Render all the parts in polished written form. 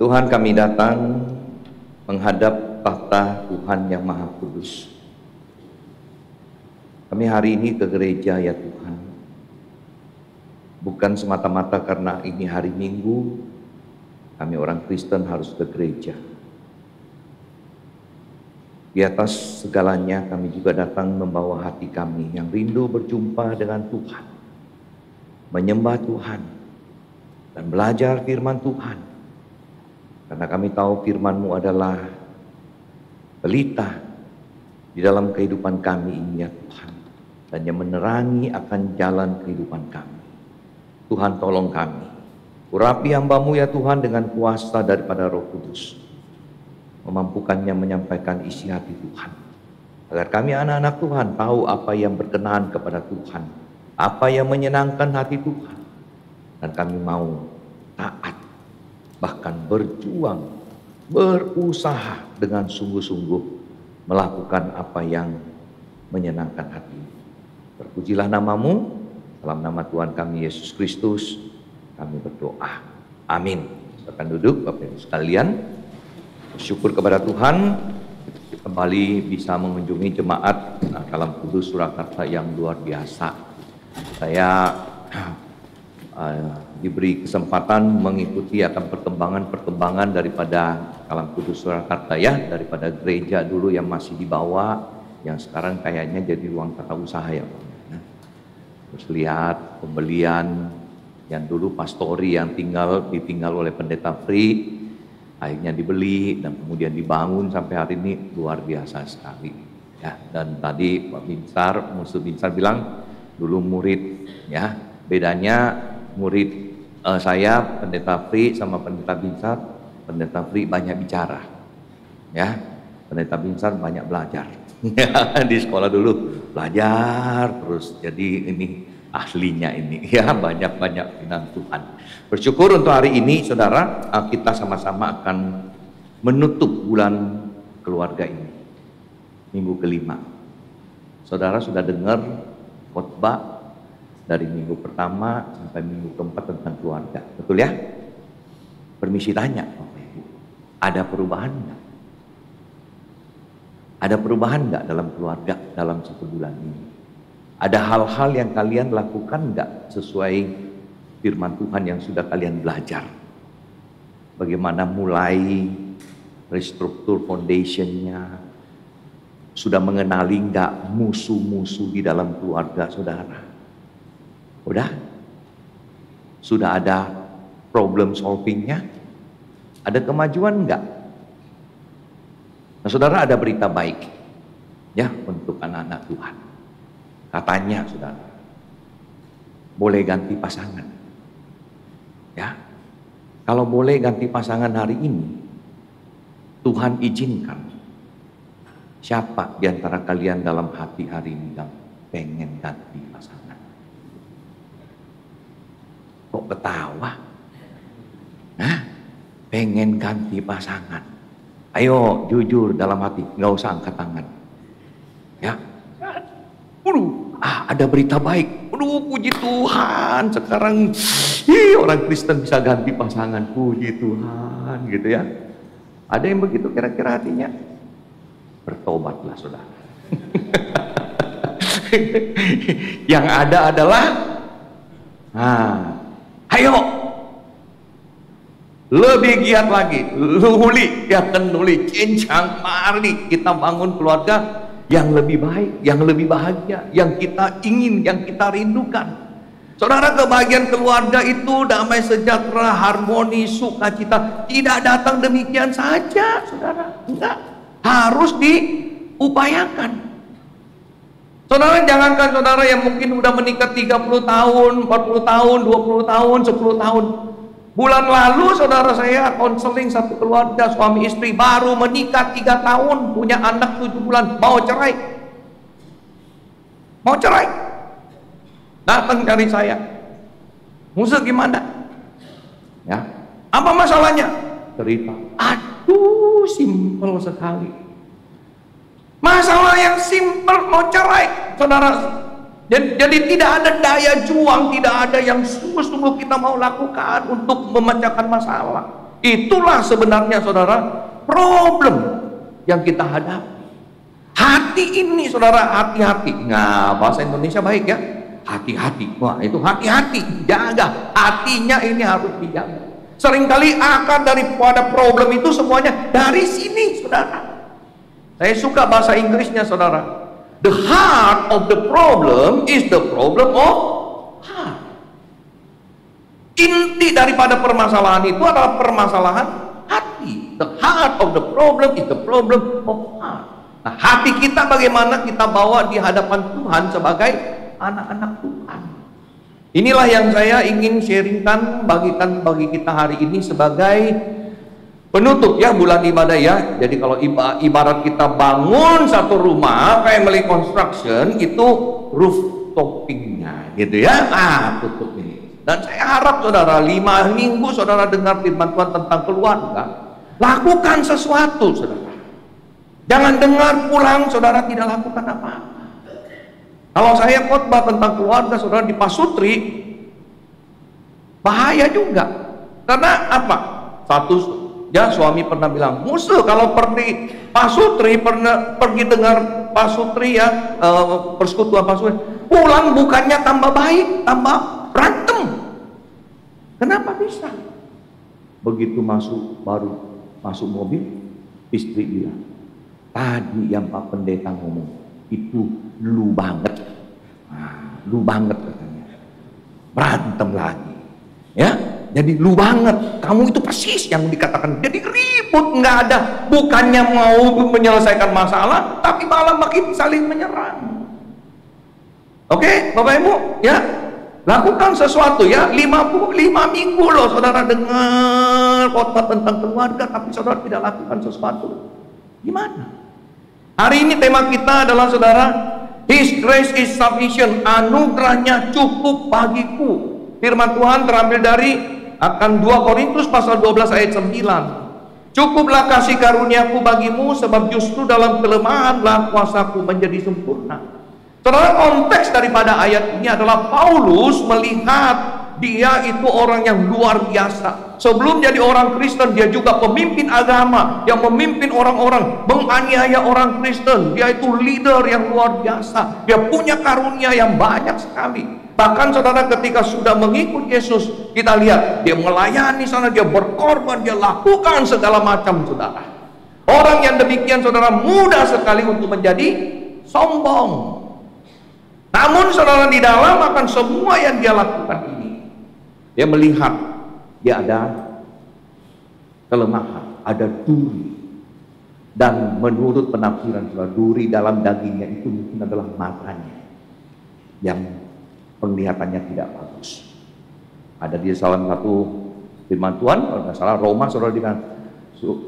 Tuhan, kami datang menghadap tahta Tuhan yang Maha Kudus. Kami hari ini ke gereja ya Tuhan, bukan semata-mata karena ini hari Minggu, kami orang Kristen harus ke gereja. Di atas segalanya kami juga datang membawa hati kami yang rindu berjumpa dengan Tuhan, menyembah Tuhan, dan belajar firman Tuhan. Karena kami tahu firman-Mu adalah pelita di dalam kehidupan kami ini ya Tuhan, dan yang menerangi akan jalan kehidupan kami. Tuhan, tolong kami, urapi hamba-Mu ya Tuhan dengan kuasa daripada Roh Kudus, memampukannya menyampaikan isi hati Tuhan, agar kami anak-anak Tuhan tahu apa yang berkenan kepada Tuhan, apa yang menyenangkan hati Tuhan, dan kami mau taat, bahkan berjuang, berusaha dengan sungguh-sungguh melakukan apa yang menyenangkan hati. Terpujilah nama-Mu, dalam nama Tuhan kami Yesus Kristus kami berdoa, amin. Silakan duduk Bapak Ibu sekalian. Bersyukur kepada Tuhan kembali bisa mengunjungi jemaat Kalam Kudus Surakarta yang luar biasa. Saya diberi kesempatan mengikuti akan perkembangan daripada Kalam Kudus Surakarta ya, daripada gereja dulu yang masih di bawah, yang sekarang kayaknya jadi ruang tata usaha ya Pak. Terus lihat pembelian yang dulu pastori yang ditinggal oleh pendeta Free, akhirnya dibeli dan kemudian dibangun sampai hari ini, luar biasa sekali ya. Dan tadi Pak Binsar, Musuh Binsar bilang dulu murid ya, bedanya murid saya pendeta Free sama pendeta Binsar. Pendeta Free banyak bicara ya, pendeta Binsar banyak belajar. Di sekolah dulu belajar terus, jadi ini ahlinya ini ya, banyak firman Tuhan. Bersyukur untuk hari ini saudara, kita sama-sama akan menutup bulan keluarga ini, minggu kelima. Saudara sudah dengar khotbah dari minggu pertama sampai minggu keempat tentang keluarga, betul ya? Permisi tanya Bapak Ibu, ada perubahan enggak? Ada perubahan enggak dalam keluarga dalam satu bulan ini? Ada hal-hal yang kalian lakukan enggak sesuai firman Tuhan yang sudah kalian belajar? Bagaimana mulai restruktur foundationnya? Sudah mengenali enggak musuh-musuh di dalam keluarga saudara? Udah? Sudah ada problem solvingnya? Ada kemajuan enggak? Nah saudara, ada berita baik ya untuk anak-anak Tuhan. Katanya saudara, boleh ganti pasangan ya. Kalau boleh ganti pasangan hari ini, Tuhan izinkan, siapa di antara kalian dalam hati hari ini yang pengen ganti pasangan? Kok ketawa? Hah? Pengen ganti pasangan? Ayo jujur dalam hati, nggak usah angkat tangan ya. Ada berita baik. Puji Tuhan, sekarang orang Kristen bisa ganti pasangan. Puji Tuhan gitu ya. Ada yang begitu kira-kira hatinya? Bertobatlah saudara. Yang ada adalah ayo lebih giat lagi, luli, kencang, mari kita bangun keluarga yang lebih baik, yang lebih bahagia, yang kita ingin, yang kita rindukan. Saudara, kebahagiaan keluarga itu damai sejahtera, harmoni, sukacita tidak datang demikian saja, saudara. Enggak, harus diupayakan. Saudara, jangankan saudara yang mungkin udah menikah 30 tahun, 40 tahun, 20 tahun, 10 tahun. Bulan lalu saudara saya konseling satu keluarga suami istri baru menikah 3 tahun, punya anak 7 bulan, mau cerai. Datang cari saya. Musuh gimana? Ya. Apa masalahnya? Cerita. Aduh, simpel sekali. Masalah yang simpel, mau cerai, saudara. Jadi tidak ada daya juang, tidak ada yang sungguh-sungguh kita mau lakukan untuk memecahkan masalah. Itulah sebenarnya saudara problem yang kita hadapi. Hati ini saudara, hati-hati. Nah, bahasa Indonesia baik ya, hati-hati. Wah, itu hati-hati, jaga hatinya, ini harus dijaga. Seringkali akar daripada problem itu semuanya dari sini saudara. Saya suka bahasa Inggrisnya saudara. The heart of the problem is the problem of heart. Inti daripada permasalahan itu adalah permasalahan hati. The heart of the problem is the problem of heart. Nah, hati kita bagaimana kita bawa di hadapan Tuhan sebagai anak-anak Tuhan. Inilah yang saya ingin sharingkan, bagikan bagi kita hari ini sebagai penutup ya bulan ibadah ya. Jadi kalau ibarat kita bangun satu rumah family construction, itu rooftopingnya gitu ya. Tutup ini. Dan saya harap saudara 5 minggu saudara dengar firman Tuhan tentang keluarga, lakukan sesuatu saudara. Jangan dengar pulang saudara tidak lakukan apa-apa. Kalau saya khotbah tentang keluarga saudara di Pasutri, bahaya juga. Karena apa? Satu, ya suami pernah bilang, musuh kalau pergi Pasutri, pernah pergi dengar Pasutri ya, persekutuan Pasutri, pulang bukannya tambah baik, tambah berantem. Kenapa bisa? Begitu baru masuk mobil, istri bilang, tadi yang Pak Pendeta ngomong itu lu banget. Lu banget katanya. Berantem lagi. Ya, jadi lu banget. Kamu itu persis yang dikatakan. Jadi ribut nggak ada. Bukannya mau menyelesaikan masalah, tapi malah makin saling menyerang. Oke, Bapak Ibu, ya. Lakukan sesuatu ya. 55 minggu loh saudara dengar khotbah tentang keluarga, tapi saudara tidak lakukan sesuatu. Gimana? Hari ini tema kita adalah saudara, His grace is sufficient. Anugerahnya cukup bagiku. Firman Tuhan terambil dari akan 2 Korintus pasal 12 ayat 9. Cukuplah kasih karuniaku bagimu, sebab justru dalam kelemahanlah kuasaku menjadi sempurna. Saudara, konteks daripada ayat ini adalah Paulus melihat dia itu orang yang luar biasa. Sebelum jadi orang Kristen, dia juga pemimpin agama yang memimpin orang-orang, menganiaya orang Kristen. Dia itu leader yang luar biasa. Dia punya karunia yang banyak sekali. Bahkan saudara, ketika sudah mengikut Yesus, kita lihat dia melayani sana, dia berkorban, dia lakukan segala macam saudara. Orang yang demikian saudara mudah sekali untuk menjadi sombong. Namun saudara, di dalam akan semua yang dia lakukan ini, dia melihat dia ada kelemahan, ada duri. Dan menurut penafsiran saudara, duri dalam dagingnya itu mungkin adalah matanya yang penglihatannya tidak bagus. Ada di salah satu firman Tuhan, kalau nggak salah Roma saudara,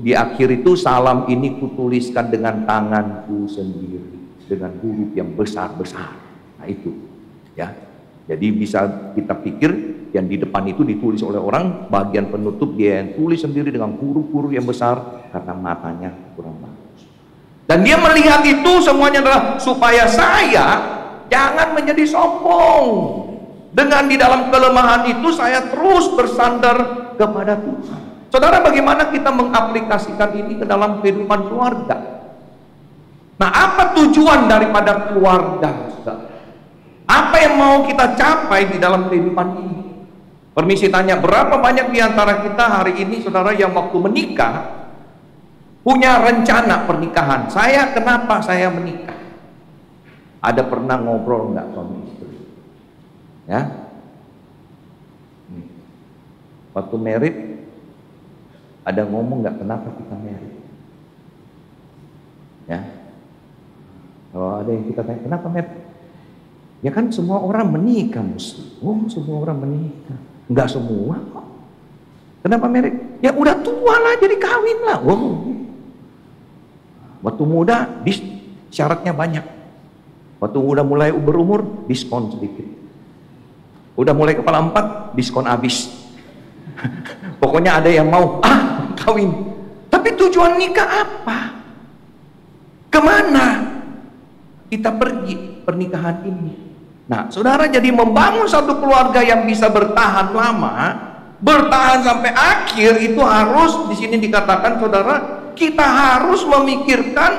di akhir itu, salam ini kutuliskan dengan tanganku sendiri, dengan huruf yang besar-besar. Nah itu ya. Jadi bisa kita pikir yang di depan itu ditulis oleh orang, bagian penutup dia yang tulis sendiri dengan huruf-huruf yang besar karena matanya kurang bagus. Dan dia melihat itu semuanya adalah supaya saya jangan menjadi sombong. Dengan di dalam kelemahan itu saya terus bersandar kepada Tuhan. Saudara, bagaimana kita mengaplikasikan ini ke dalam kehidupan keluarga? Nah, apa tujuan daripada keluarga, saudara? Apa yang mau kita capai di dalam kehidupan ini? Permisi tanya, berapa banyak di antara kita hari ini saudara yang waktu menikah punya rencana pernikahan? Kenapa saya menikah? Ada pernah ngobrol nggak suami istri? Ya, waktu married ada ngomong nggak kenapa kita married? Ya, kalau ada yang kita tanya kenapa married? Ya kan semua orang menikah mesti. Oh, semua orang menikah. Enggak semua kok. Kenapa married? Ya udah tua lah, jadi kawin lah. Oh. Waktu muda syaratnya banyak. Waktu udah mulai berumur, diskon sedikit. Udah mulai kepala 4, diskon habis. Pokoknya ada yang mau kawin. Tapi tujuan nikah apa? Kemana kita pergi pernikahan ini? Nah, saudara, jadi membangun satu keluarga yang bisa bertahan lama Bertahan sampai akhir itu harus, di sini dikatakan saudara, kita harus memikirkan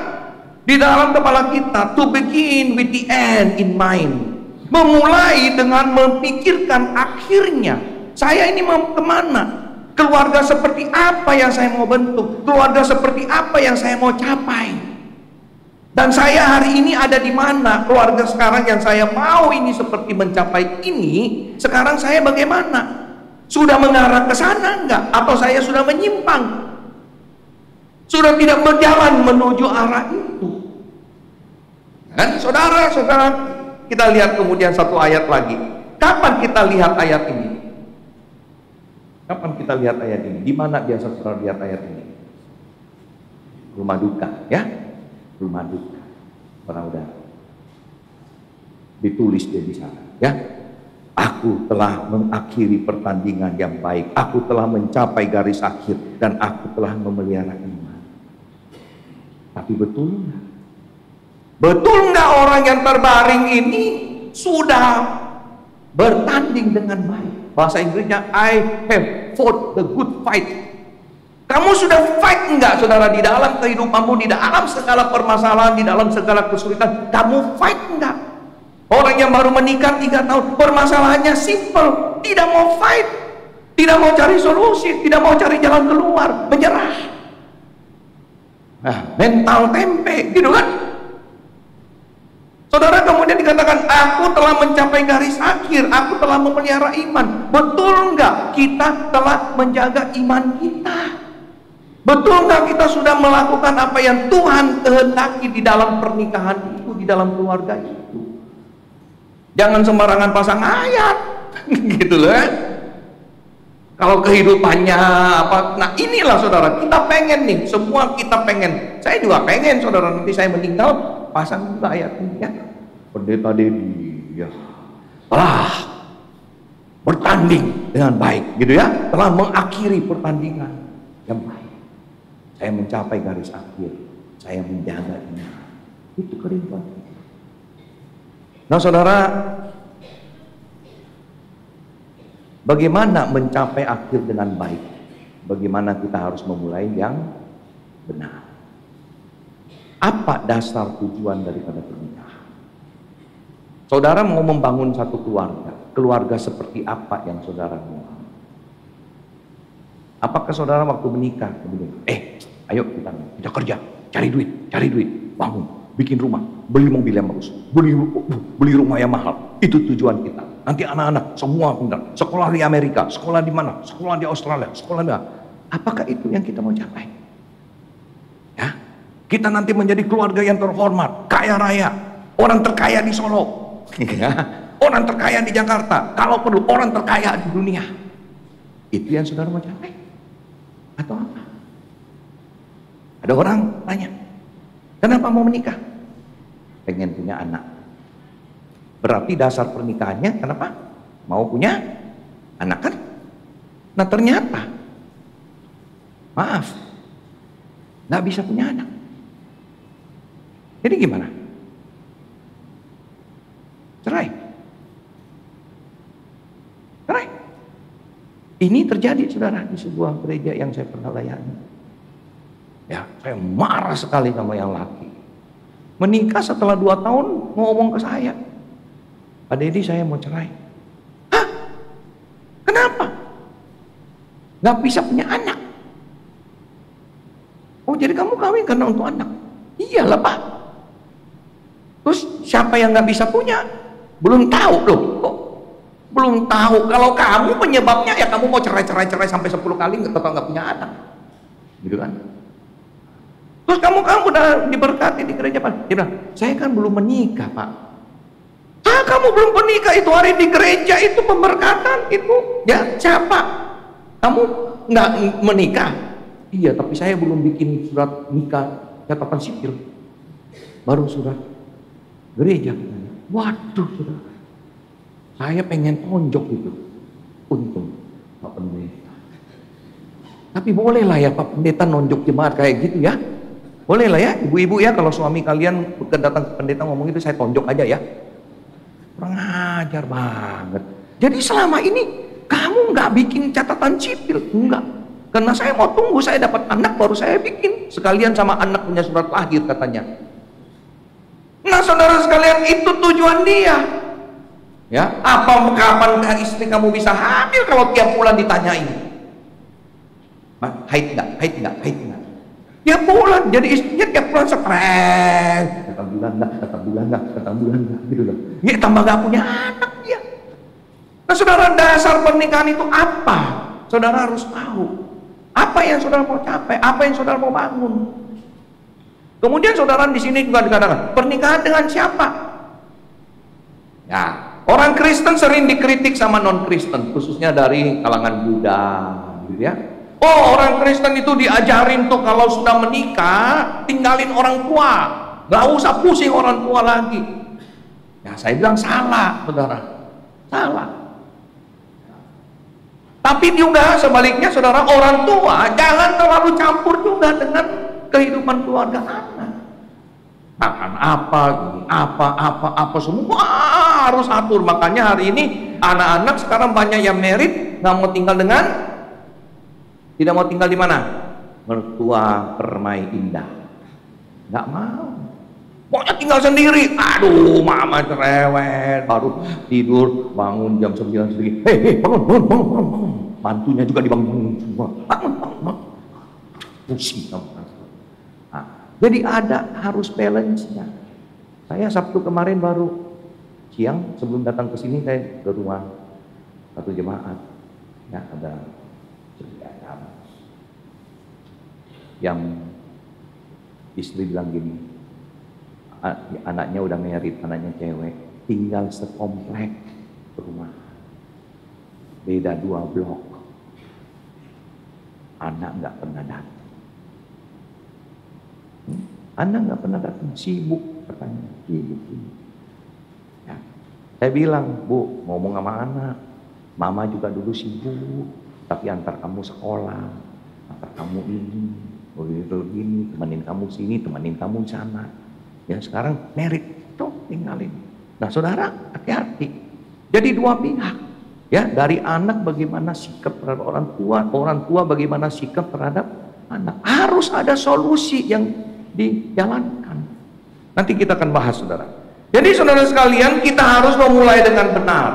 di dalam kepala kita, to begin with the end in mind. Memulai dengan memikirkan akhirnya. Saya ini mau kemana? Keluarga seperti apa yang saya mau bentuk? Keluarga seperti apa yang saya mau capai? Dan saya hari ini ada di mana? Keluarga sekarang yang saya mau ini seperti mencapai ini, sekarang saya bagaimana? Sudah mengarah ke sana enggak? Atau saya sudah menyimpang? Sudah tidak berjalan menuju arah itu? Dan saudara-saudara, kita lihat kemudian satu ayat lagi. Kapan kita lihat ayat ini? Kapan kita lihat ayat ini? Di mana biasa saudara lihat ayat ini? Rumah duka, ya? Rumah duka. Saudara, ditulis dia di sana, ya. Aku telah mengakhiri pertandingan yang baik. Aku telah mencapai garis akhir. Dan aku telah memelihara iman. Tapi betul nggak? Betul nggak orang yang terbaring ini sudah bertanding dengan baik? Bahasa Inggrisnya, I have fought the good fight. Kamu sudah fight enggak, saudara, di dalam kehidupanmu, di dalam segala permasalahan, di dalam segala kesulitan? Kamu fight enggak? Orang yang baru menikah 3 tahun, permasalahannya simple, tidak mau fight, tidak mau cari solusi, tidak mau cari jalan keluar, menyerah. Nah, mental tempe, gitu kan? Saudara, kemudian dikatakan, aku telah mencapai garis akhir, aku telah memelihara iman. Betul enggak kita telah menjaga iman kita? Betul enggak kita sudah melakukan apa yang Tuhan kehendaki di dalam pernikahan itu, di dalam keluarga itu? Jangan sembarangan pasang ayat, gitu loh. Kalau kehidupannya apa, nah inilah saudara, kita pengen nih, semua kita pengen. Saya juga pengen, saudara, nanti saya meninggal, pasang juga ayat ini, ya. Pendeta Dedi, ya, telah bertanding dengan baik, gitu ya, telah mengakhiri pertandingan yang baik. Saya mencapai garis akhir, saya menjaga ini. Itu kehidupan. Nah saudara, bagaimana mencapai akhir dengan baik? Bagaimana kita harus memulai yang benar? Apa dasar tujuan daripada pernikahan? Saudara mau membangun satu keluarga. Keluarga seperti apa yang saudara mau? Apakah saudara waktu menikah kemudian, ayo kita kerja, cari duit, bangun, bikin rumah, beli mobil yang bagus, beli rumah yang mahal. Itu tujuan kita. Nanti anak-anak semua pintar, sekolah di Amerika, sekolah di mana, sekolah di Australia, sekolah di mana. Apakah itu yang kita mau capai? Ya, kita nanti menjadi keluarga yang terhormat, kaya raya, orang terkaya di Solo, ya, orang terkaya di Jakarta, kalau perlu orang terkaya di dunia. Itu yang saudara mau capai? Atau apa? Ada orang tanya, kenapa mau menikah? Pengen punya anak. Berarti dasar pernikahannya kenapa? Mau punya anak kan? Nah ternyata, maaf, nggak bisa punya anak. Jadi gimana? Cerai. Cerai. Ini terjadi saudara di sebuah gereja yang saya pernah layani. Ya, saya marah sekali sama yang laki. Menikah setelah 2 tahun ngomong ke saya, Pak Dedi, saya mau cerai. Hah? Kenapa? Gak bisa punya anak. Oh jadi kamu kawin karena untuk anak? Iyalah Pak. Terus siapa yang gak bisa punya? Belum tahu loh. Kok belum tahu? Kalau kamu penyebabnya ya kamu mau cerai sampai 10 kali tetap gak punya anak. Gitu kan? Terus kamu udah diberkati di gereja Pak. Dia bilang, saya kan belum menikah Pak. Kamu belum menikah, itu hari di gereja itu pemberkatan itu. Ya siapa? Kamu nggak menikah? Iya, tapi saya belum bikin surat nikah catatan sipil. Baru surat gereja. Waduh, saudara. Saya pengen tonjok itu. Untung Pak Pendeta. Tapi bolehlah ya Pak Pendeta nonjok jemaat kayak gitu ya. Bolehlah ya, ibu-ibu ya, kalau suami kalian datang ke pendeta ngomong itu, saya tonjok aja ya. Kurang ajar banget. Jadi selama ini Kamu nggak bikin catatan sipil? Enggak. Karena saya mau tunggu saya dapat anak baru saya bikin. Sekalian sama anak punya surat lahir katanya. Nah saudara sekalian, itu tujuan dia. Ya, kapan istri kamu bisa hamil kalau tiap bulan ditanyain? Haid nggak? Tiap bulan, jadi istrinya tiap bulan stres. Kata bulan nggak, gitu loh. Ya tambah gak punya anak dia. Nah saudara, dasar pernikahan itu apa? Saudara harus tahu. Apa yang saudara mau capai? Apa yang saudara mau bangun? Kemudian saudara di sini juga dikatakan, pernikahan dengan siapa? Ya, orang Kristen sering dikritik sama non-Kristen, khususnya dari kalangan Buddha, gitu ya. Oh, orang Kristen itu diajarin tuh kalau sudah menikah, tinggalin orang tua, gak usah pusing orang tua lagi. Ya, saya bilang salah, saudara, salah. Tapi juga sebaliknya, saudara, orang tua jangan terlalu campur juga dengan kehidupan keluarga anak. Makan apa semua harus atur. Makanya hari ini anak-anak sekarang banyak yang merit, nggak mau tinggal tidak mau tinggal di mana? Mertua Permai Indah, nggak mau. Pokoknya tinggal sendiri. Aduh, mama cerewet, baru tidur bangun jam 9 sedikit. Hei, bangun. Mantunya juga dibangun semua. Bangun. Pusing kamu. Jadi harus balance-nya. Saya Sabtu kemarin baru siang sebelum datang ke sini saya ke rumah satu jemaat. Ya, ada yang istri bilang gini, anaknya udah merit, anaknya cewek, tinggal sekomplek rumah, beda 2 blok, anak nggak pernah datang. Anak nggak pernah datang, sibuk katanya, sibuk. Ya. Saya bilang, Bu, ngomong sama anak, mama juga dulu sibuk, tapi antar kamu sekolah, antar kamu ini, begini, temenin kamu sini, temenin kamu sana. Ya sekarang merit, tuh tinggalin. Nah saudara, hati-hati. Jadi 2 pihak. Ya, dari anak bagaimana sikap terhadap orang tua bagaimana sikap terhadap anak. Harus ada solusi yang dijalankan. Nanti kita akan bahas, saudara. Jadi saudara sekalian, kita harus memulai dengan benar.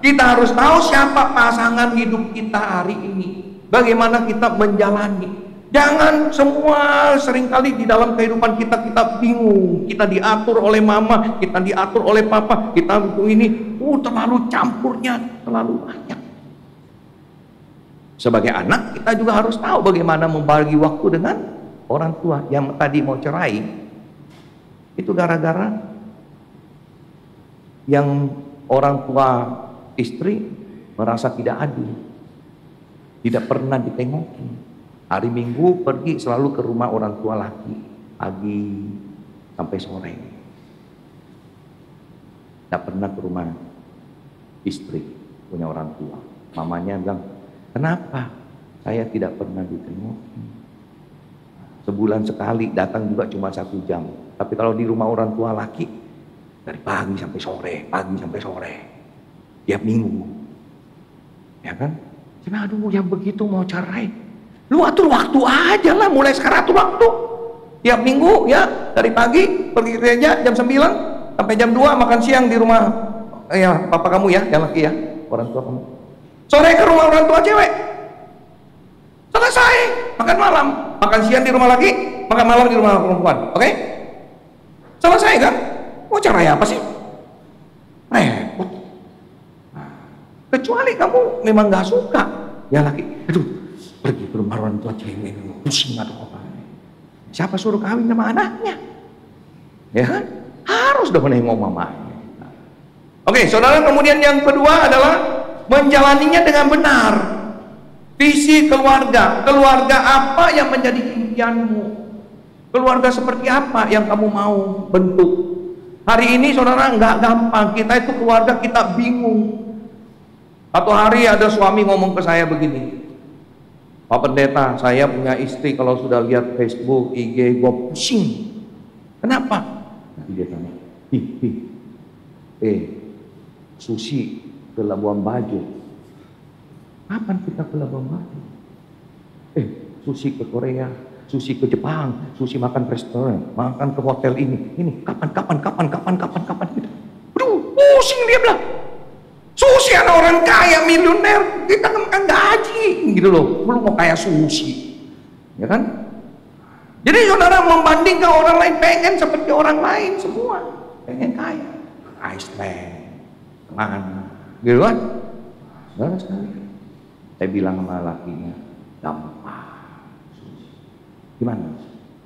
Kita harus tahu siapa pasangan hidup kita hari ini, bagaimana kita menjalani. Jangan semua seringkali di dalam kehidupan kita bingung, kita diatur oleh mama, kita diatur oleh papa, kita ini terlalu campurnya, terlalu banyak. Sebagai anak kita juga harus tahu bagaimana membagi waktu dengan orang tua. Yang tadi mau cerai itu gara-gara yang orang tua istri merasa tidak adil, tidak pernah ditengoki. Hari Minggu pergi selalu ke rumah orang tua laki, pagi sampai sore. Tidak pernah ke rumah istri punya orang tua. Mamanya bilang, kenapa saya tidak pernah ditengoki? Sebulan sekali datang juga cuma 1 jam. Tapi kalau di rumah orang tua laki, dari pagi sampai sore, tiap minggu. Ya kan? Cuma aduh, yang begitu mau cerai. Lu atur waktu aja lah, mulai sekarang atur waktu. Tiap minggu ya, dari pagi pergi gereja jam 9 sampai jam 2 makan siang di rumah ya papa kamu ya, yang laki ya, orang tua kamu. Sore ke rumah orang tua cewek. Selesai, makan malam, makan siang di rumah laki, makan malam di rumah perempuan. Oke? Selesai kan? Mau cerai apa sih? Repot. Nah, kecuali kamu memang nggak suka ya laki, aduh pergi ke rumah orang tua cewek, pusing atau apa. Siapa suruh kawin sama anaknya? Ya kan? Harus dong nengok mamanya. Oke, saudara, kemudian yang kedua adalah menjalaninya dengan benar. Visi keluarga. Keluarga apa yang menjadi impianmu? Keluarga seperti apa yang kamu mau bentuk? Hari ini saudara nggak gampang. Kita itu keluarga kita bingung. Satu hari ada suami ngomong ke saya begini, Pak Pendeta, saya punya istri kalau sudah lihat Facebook, IG, gue pusing. Kenapa? Nanti dia tanya, Susi ke Labuan Bajo, Kapan kita ke Labuan Batu? Sushi ke Korea, sushi ke Jepang, sushi makan restoran, makan ke hotel ini kapan gitu. Aduh, pusing dia bilang. Sushi anak orang kaya miliuner, kita kan gaji gitu loh, belum mau kaya sushi, ya kan? Jadi saudara membandingkan orang lain pengen seperti orang lain semua, pengen kaya, Iceland, kemana, gitu kan? Saudara sekali, saya bilang sama lakinya, gampang, gimana?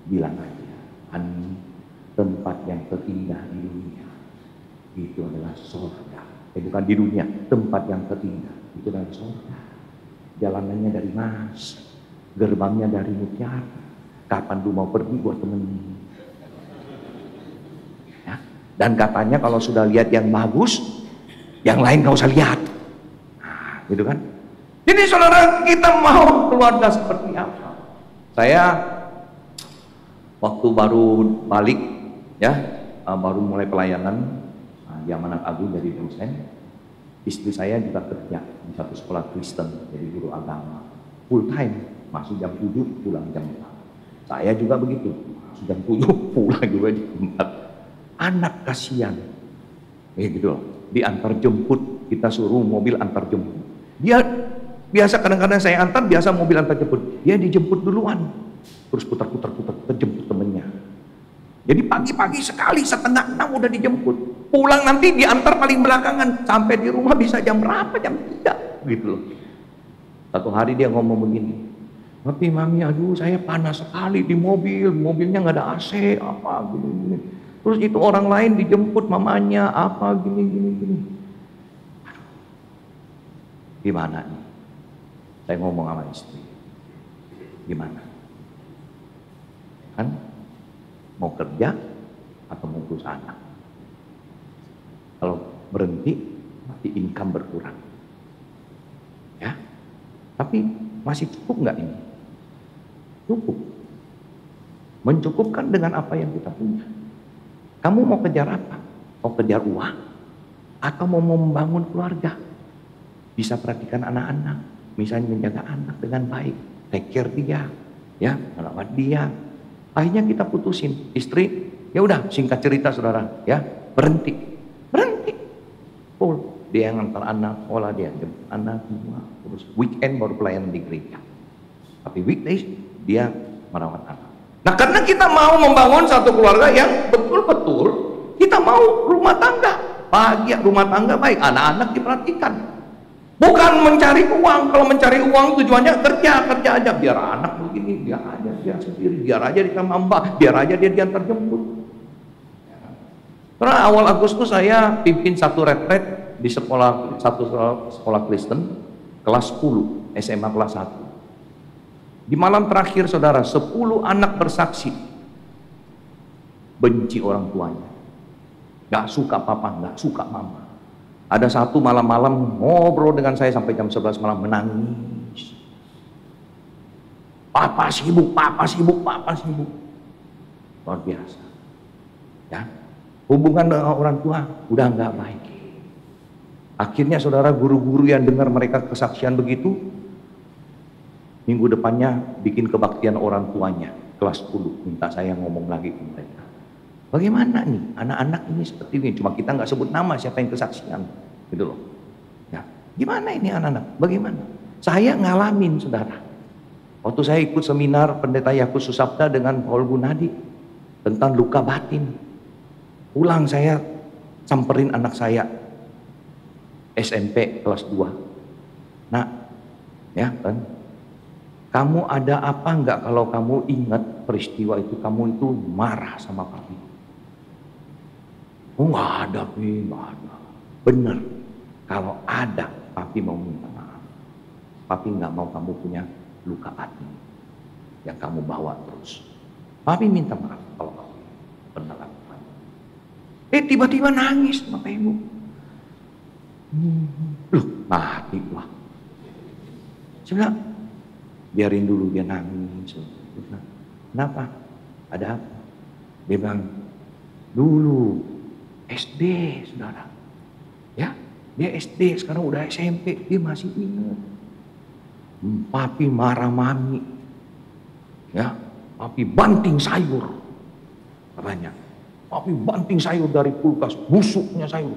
Bilang aja, tempat yang terindah di dunia itu adalah surga. Bukan di dunia, tempat yang terindah itu adalah surga. Jalanannya dari emas, gerbangnya dari mutiara. Kapan lu mau pergi buat temen? Ya. Dan katanya kalau sudah lihat yang bagus, yang lain gak usah lihat. Nah, gitu kan? Jadi saudara, kita mau keluarga seperti apa? Saya waktu baru balik, ya, baru mulai pelayanan. Yang Anak Agung jadi dosen, istri saya juga kerja di satu sekolah Kristen jadi guru agama full time, masuk jam 7 pulang jam 4. Saya juga begitu, masuk jam 7 pulang juga jam 4. Anak kasihan gitu loh, diantar jemput, kita suruh mobil antar jemput. Dia biasa kadang-kadang saya antar, biasa mobil antar jemput, dia dijemput duluan terus putar-putar jemput temennya. Jadi pagi-pagi sekali 5:30 udah dijemput. Pulang nanti diantar paling belakangan. Sampai di rumah bisa jam berapa? Jam 3 gitu loh. Satu hari dia ngomong begini, tapi mami, aduh saya panas sekali di mobil. Mobilnya nggak ada AC apa gini. Terus itu orang lain dijemput mamanya apa gini. Gimana nih? Saya ngomong sama istri. Gimana? Kan? Mau kerja atau mau urus anak? Kalau berhenti, nanti income berkurang. Ya, tapi masih cukup nggak ini? Cukup. Mencukupkan dengan apa yang kita punya. Kamu mau kejar apa? Mau kejar uang? Atau mau membangun keluarga? Bisa perhatikan anak-anak, misalnya menjaga anak dengan baik, take care dia, ya, merawat dia. Akhirnya kita putusin, istri, ya udah singkat cerita saudara, ya berhenti, full. Dia yang ngantar anak sekolah, dia jemput anak semua, terus weekend baru pelayanan di gereja. Tapi weekdays dia merawat anak. Nah karena kita mau membangun satu keluarga yang betul-betul kita mau rumah tangga bahagia, rumah tangga baik, anak-anak diperhatikan. Bukan mencari uang. Kalau mencari uang tujuannya kerja aja, biar anak begini, biar aja dia sendiri, biar aja dia sama mbak, biar aja dia diantar jemput. Karena awal Agustus saya pimpin satu retret di sekolah Kristen kelas 10 SMA kelas 1. Di malam terakhir saudara, 10 anak bersaksi benci orang tuanya, gak suka papa, gak suka mama. Ada satu malam-malam ngobrol dengan saya sampai jam 11 malam menangis. Papa sibuk. Luar biasa. Ya. Hubungan dengan orang tua udah nggak baik. Akhirnya saudara, guru-guru yang dengar mereka kesaksian begitu, minggu depannya bikin kebaktian orang tuanya kelas 10, minta saya ngomong lagi ke mereka. Bagaimana nih anak-anak ini seperti ini? Cuma kita nggak sebut nama siapa yang kesaksian, gitu loh. Ya, gimana ini anak-anak? Bagaimana? Saya ngalamin saudara. Waktu saya ikut seminar Pendeta Yakub Susapta dengan Paul Gunadi tentang luka batin. Pulang saya samperin anak saya SMP kelas 2. Nah, ya kan? Kamu ada apa enggak kalau kamu ingat peristiwa itu, kamu itu marah sama papi? Oh nggak ada, Pi, nggak ada. Bener, kalau ada papi mau minta maaf. Papi nggak mau kamu punya luka hati yang kamu bawa terus. Papi minta maaf kalau kamu pernah lakukan. Tiba-tiba nangis Bapak Ibu. Loh, mati gua. Saya bilang, biarin dulu dia nangis. Kenapa? Ada apa? Dia bilang, dulu SD saudara, ya dia SD sekarang udah SMP, dia masih ingat Papi marah mami. Ya, papi banting sayur. Katanya, papi banting sayur dari kulkas, busuknya sayur.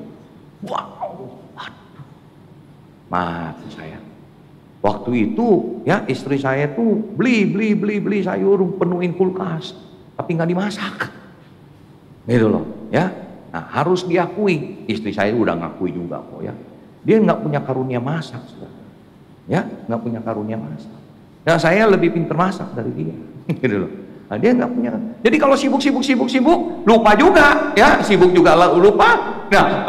Wow, aduh. Mati saya. Waktu itu ya istri saya tuh beli sayur, penuhin kulkas, tapi nggak dimasak. Gitu loh, ya. Nah, harus diakui, istri saya udah ngakui juga kok ya. Dia nggak punya karunia masak, saudara. Ya, nggak punya karunia masak. Nah, saya lebih pintar masak dari dia. Gitu loh. Nah, dia nggak punya. Jadi kalau sibuk, lupa juga, ya, sibuk juga lupa. Nah,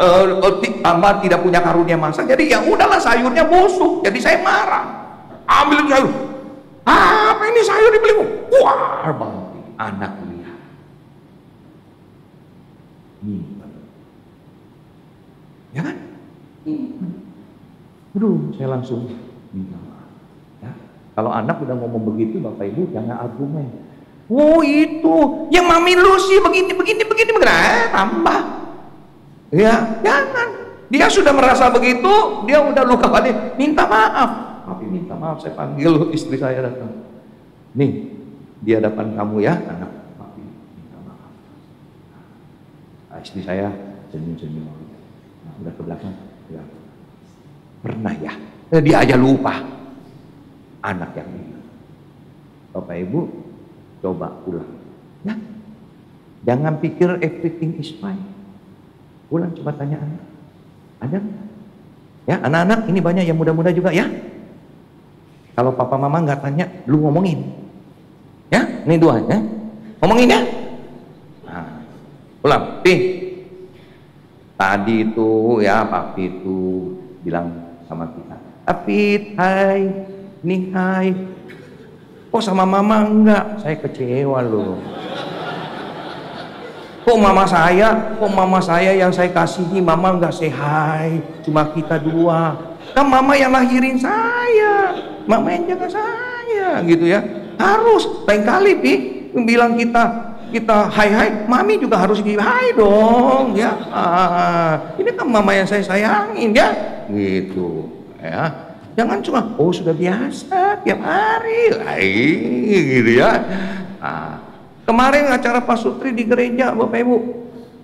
tambah tidak punya karunia masak. Jadi ya udahlah, sayurnya busuk. Jadi saya marah. Ambil sayur. Apa ini sayur dibeli? Wah, banget. Anak lihat. Ya kan? Aduh, saya langsung minta maaf. Ya. Kalau anak udah ngomong begitu, Bapak Ibu jangan argumen. Oh itu, yang mami lu sih begini. Tambah. Ya, jangan. Dia sudah merasa begitu, dia udah luka pada, minta maaf. Tapi minta maaf, saya panggil istri saya datang. Nih, di hadapan kamu ya, anak. Papi minta maaf. Nah, istri saya senyum-senyum. Nah, udah ke belakang. Ya. Pernah ya, dia aja lupa. Anak yang ini. Bapak Ibu, coba ulang. Ya. Jangan pikir everything is fine. Ulang, coba tanya anak. Ada nggak? Ya, anak-anak ini banyak yang muda-muda juga ya. Kalau papa mama nggak tanya, lu ngomongin. Ya, ini dua ya. Ngomongin ya. Nah, ulang. Tadi itu ya, papi itu bilang sama kita, Apit, hai, nih hai. Kok sama mama enggak? Saya kecewa loh. Kok mama saya yang saya kasihi, mama enggak say hi, cuma kita dua. Kan mama yang lahirin saya, mama yang jaga saya, gitu ya. Harus, lain kali bilang kita hai, mami juga harus hai dong, ya. Ini kan mama yang saya sayangin, ya, gitu, ya. Jangan cuma, oh sudah biasa tiap hari, gitu ya. Kemarin acara Pak Sutri di gereja, Bapak Ibu,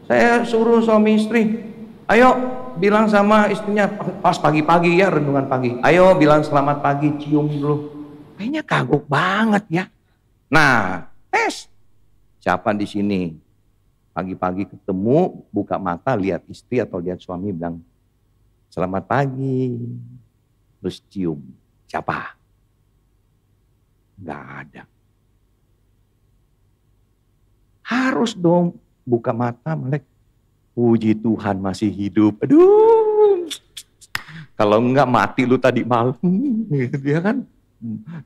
saya suruh suami istri, ayo bilang sama istrinya pas pagi-pagi ya, renungan pagi, ayo bilang selamat pagi, cium dulu. Kayaknya kagok banget ya. Nah, tes. Siapa di sini pagi-pagi ketemu, buka mata, lihat istri atau lihat suami, bilang selamat pagi, terus cium. Siapa? Nggak ada. Harus dong buka mata, melek. Puji Tuhan masih hidup. Aduh, kalau enggak mati lu tadi malam, dia kan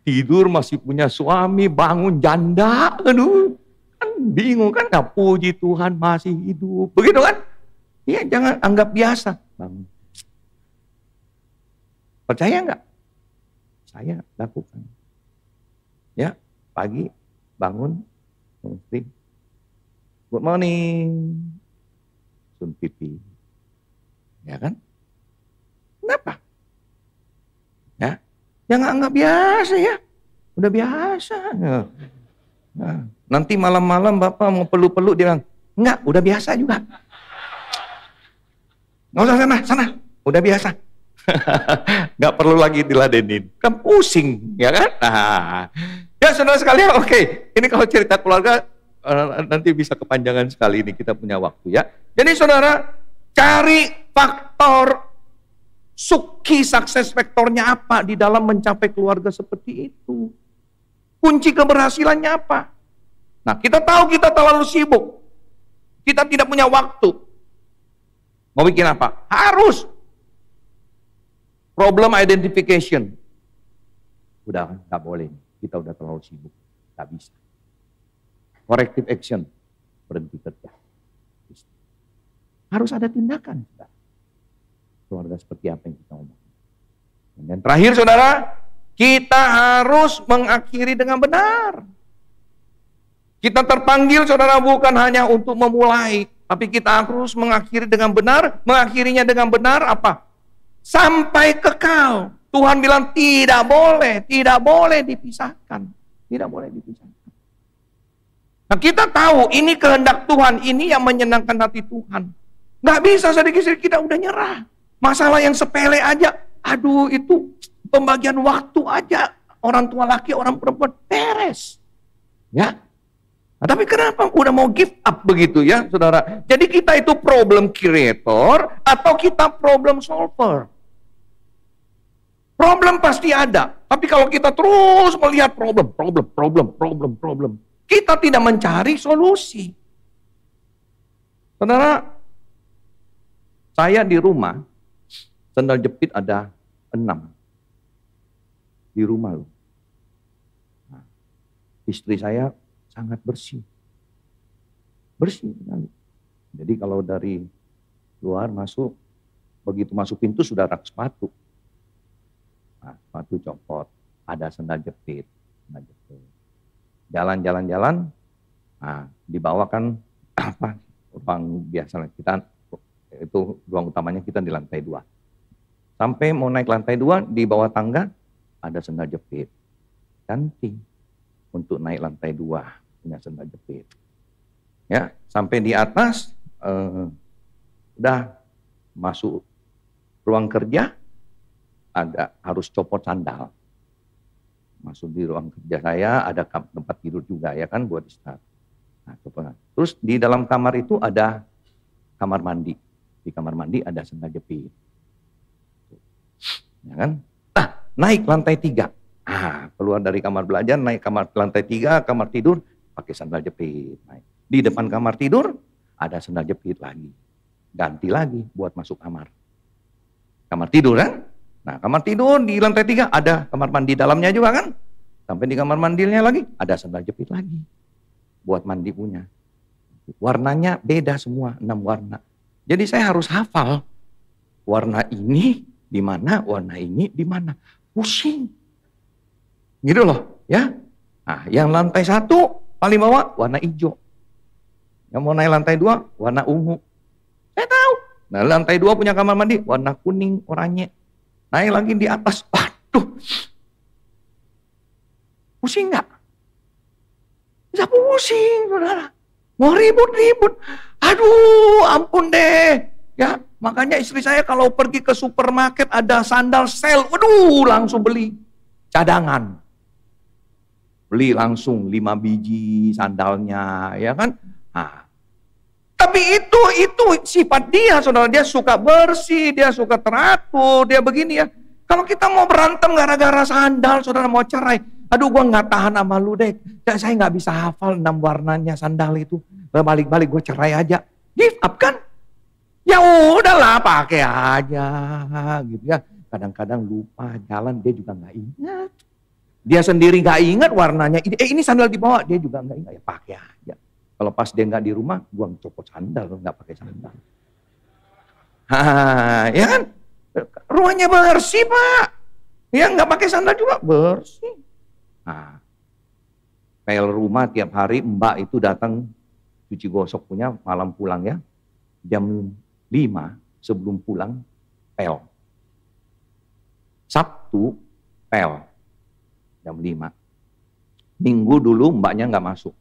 tidur masih punya suami, bangun janda. Aduh. Bingung kan, nah, puji Tuhan masih hidup, begitu kan? Iya, jangan anggap biasa. Bangun. Percaya nggak? Saya lakukan. Ya, pagi bangun, mesti good morning, sun pipi, ya kan? Kenapa? Ya, jangan anggap biasa ya, udah biasa. Nah, nanti malam-malam Bapak mau peluk-peluk, dia bilang, enggak, udah biasa juga. Nggak usah sana, udah biasa. Nggak perlu lagi diladenin, kan pusing, ya kan? Nah, ya saudara sekalian, oke. Ini kalau cerita keluarga, nanti bisa kepanjangan sekali, ini kita punya waktu ya. Jadi saudara, cari faktor key success factornya apa di dalam mencapai keluarga seperti itu. Kunci keberhasilannya apa? Nah, kita tahu kita terlalu sibuk. Kita tidak punya waktu. Mau bikin apa? Harus. Problem identification. Udah, nggak boleh. Kita udah terlalu sibuk. Nggak bisa. Corrective action. Berhenti kerja. Harus ada tindakan. Keluarga seperti apa yang kita ngomong. Dan terakhir saudara, kita harus mengakhiri dengan benar. Kita terpanggil saudara bukan hanya untuk memulai, tapi kita harus mengakhiri dengan benar. Mengakhirinya dengan benar apa? Sampai kekal. Tuhan bilang tidak boleh dipisahkan. Tidak boleh dipisahkan. Nah kita tahu ini kehendak Tuhan, ini yang menyenangkan hati Tuhan. Nggak bisa sedikit-sedikit kita udah nyerah. Masalah yang sepele aja, aduh itu pembagian waktu aja. Orang tua laki, orang perempuan beres. Ya. Nah, tapi kenapa udah mau give up begitu ya saudara? Jadi kita itu problem creator atau kita problem solver? Problem pasti ada. Tapi kalau kita terus melihat problem. Kita tidak mencari solusi. Saudara, saya di rumah, sandal jepit ada 6. Di rumah loh. Nah, istri saya sangat bersih. Bersih sekali. Jadi kalau dari luar masuk, begitu masuk pintu sudah rak sepatu. Nah, sepatu copot, ada sandal jepit. Jalan-jalan, nah, dibawakan apa ruang biasa kita itu ruang utamanya kita di lantai 2. Sampai mau naik lantai 2 di bawah tangga ada sandal jepit. Ganti untuk naik lantai 2 punya sandal jepit. Ya, sampai di atas udah masuk ruang kerja ada harus copot sandal. Masuk di ruang kerja saya ada tempat tidur juga ya kan buat istirahat. Nah, terus di dalam kamar itu ada kamar mandi. Di kamar mandi ada sandal jepit. Ya kan? Naik lantai 3. Keluar dari kamar belajar naik lantai 3 kamar tidur pakai sandal jepit. Naik. Di depan kamar tidur ada sandal jepit lagi. Ganti lagi buat masuk kamar. Kamar tidur kan? Nah, kamar tidur di lantai 3 ada kamar mandi dalamnya juga kan? Sampai di kamar mandinya lagi ada sandal jepit lagi. Buat mandi punya. Warnanya beda semua, 6 warna. Jadi saya harus hafal. Warna ini di mana, warna ini di mana. Pusing. Gitu loh, ya. Nah, yang lantai 1 paling bawah warna hijau. Yang mau naik lantai 2 warna ungu. Saya tahu. Nah, lantai 2 punya kamar mandi warna kuning, oranye. Naik lagi di atas, waduh. Pusing nggak? Bisa pusing, saudara. Mau ribut-ribut. Aduh, ampun deh. Ya, makanya istri saya kalau pergi ke supermarket ada sandal sale, waduh, langsung beli. Cadangan. Beli langsung 5 biji sandalnya, ya kan? Nah, tapi itu sifat dia, saudara. Dia suka bersih, dia suka teratur, dia begini ya. Kalau kita mau berantem gara-gara sandal, saudara mau cerai. Aduh, gua nggak tahan sama lu deh. Saya nggak bisa hafal 6 warnanya sandal itu. Balik-balik gue cerai aja. Give up kan? Ya udahlah, pakai aja, gitu ya. Kadang-kadang lupa jalan, dia juga nggak ingat. Dia sendiri nggak ingat warnanya. Ini sandal dibawa, dia juga nggak ingat. Ya pakai aja. Kalau pas dia nggak di rumah, gua copot sandal, nggak pakai sandal. Ya kan? Rumahnya bersih, Pak. Ya nggak pakai sandal juga bersih. Nah, pel rumah tiap hari mbak itu datang cuci gosok punya malam pulang ya. Jam 5 sebelum pulang pel. Sabtu pel. Jam 5. Minggu dulu mbaknya nggak masuk.